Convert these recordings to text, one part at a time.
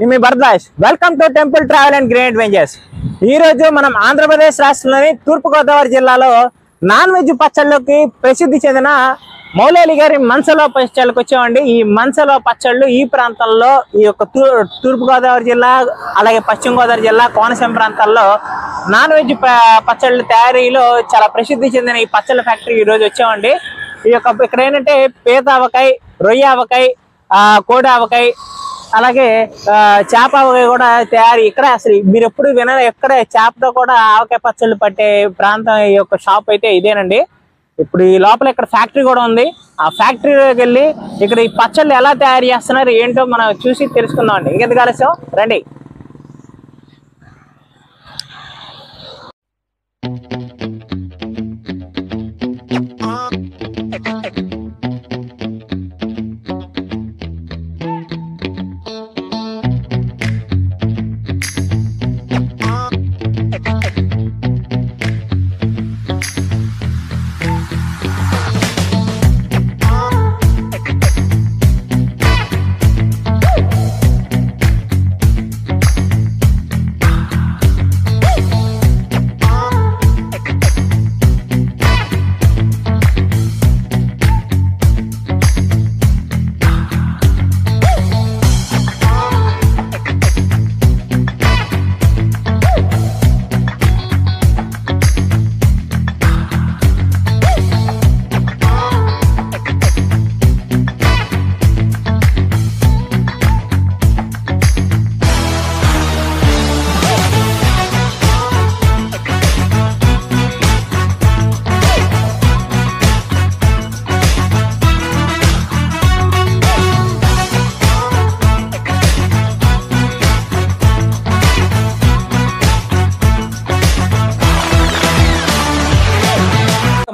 Me Bharadwaj. Welcome to temple travel and green adventures. ఈ రోజు మనం ఆంధ్రప్రదేశ్ రాష్ట్రంలోని తూర్పు గోదావరి జిల్లాలో నాన్ వెజ్ పచ్చళ్ళకి ప్రసిద్ధి చెందిన మౌలేలి గారి మన్సలో పచ్చళ్ళకి వచ్చామండి. ఈ మన్సలో పచ్చళ్ళు ఈ ప్రాంతంలో ఈ యొక్క తూర్పు గోదావరి జిల్లా అలాగే పశ్చిమ గోదావరి జిల్లా కోనసీమ ప్రాంతాల్లో నాన్ వెజ్ పచ్చళ్ళ తయారీలో చాలా ప్రసిద్ధి చెందిన ఈ పచ్చళ్ళ ఫ్యాక్టరీ ఈ రోజు వచ్చామండి. ఈ యొక్క ఇక్కడ ఏంటంటే పీత ఆవకాయ, రొయ్య ఆవకాయ, కోడి ఆవకాయ, అలాగే చేప ఆవకాయ కూడా తయారీ ఇక్కడ. అసలు మీరు ఎప్పుడు వినాలి, ఎక్కడ చేపతో కూడా ఆవకాయ పచ్చళ్ళు పట్టే ప్రాంతం ఈ యొక్క షాప్ అయితే ఇదేనండి. ఇప్పుడు ఈ లోపల ఇక్కడ ఫ్యాక్టరీ కూడా ఉంది. ఆ ఫ్యాక్టరీలోకి వెళ్ళి ఇక్కడ ఈ పచ్చళ్ళు ఎలా తయారు చేస్తున్నారు ఏంటో మనం చూసి తెలుసుకుందాం అండి. ఇంకెందుకు ఆలస్యం, రండి.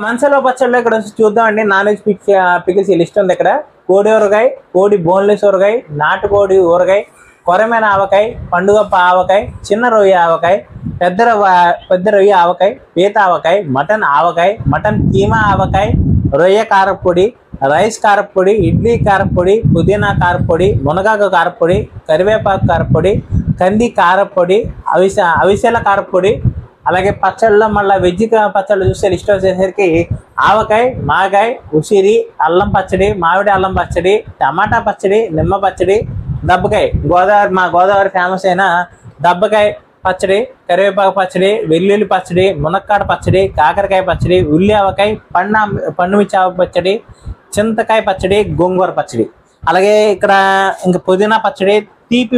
మన్సలో పచ్చళ్ళు ఇక్కడ చూద్దాం అండి. నాన్ వెజ్ పికిల్స్ లిస్ట్ ఉంది ఇక్కడ. కోడి ఊరగాయ, కోడి బోన్లెస్ ఊరగాయ, నాటుకోడి ఊరగాయ, కొరమైన ఆవకాయ, పండుగప్ప ఆవకాయ, చిన్న రొయ్య ఆవకాయ, పెద్ద రొయ్య ఆవకాయ, పీత ఆవకాయ, మటన్ ఆవకాయ, మటన్ కీమా ఆవకాయ, రొయ్య కారపొడి, రైస్ కారపొడి, ఇడ్లీ కారపొడి, పుదీనా కారపొడి, మునగాకు కారపొడి, కరివేపాకు కారపొడి, కంది కారపొడి, అవిసెల కారపొడి. అలాగే పచ్చళ్ళలో మళ్ళీ వెజ్ పచ్చళ్ళు చూస్తే లిస్ట్ వచ్చేసరికి ఆవకాయ, మాగాయ, ఉసిరి, అల్లం పచ్చడి, మామిడి అల్లం పచ్చడి, టమాటా పచ్చడి, నిమ్మ పచ్చడి, దబ్బకాయ, మా గోదావరి ఫేమస్ అయిన దబ్బకాయ పచ్చడి, కరివేపాకు పచ్చడి, వెల్లుల్లి పచ్చడి, మునక్కాడ పచ్చడి, కాకరకాయ పచ్చడి, ఉల్లి ఆవకాయ, పండుమిర్చి ఆవ పచ్చడి, చింతకాయ పచ్చడి, గోంగూర పచ్చడి. అలాగే ఇక్కడ ఇంకా పుదీనా పచ్చడి, తీపి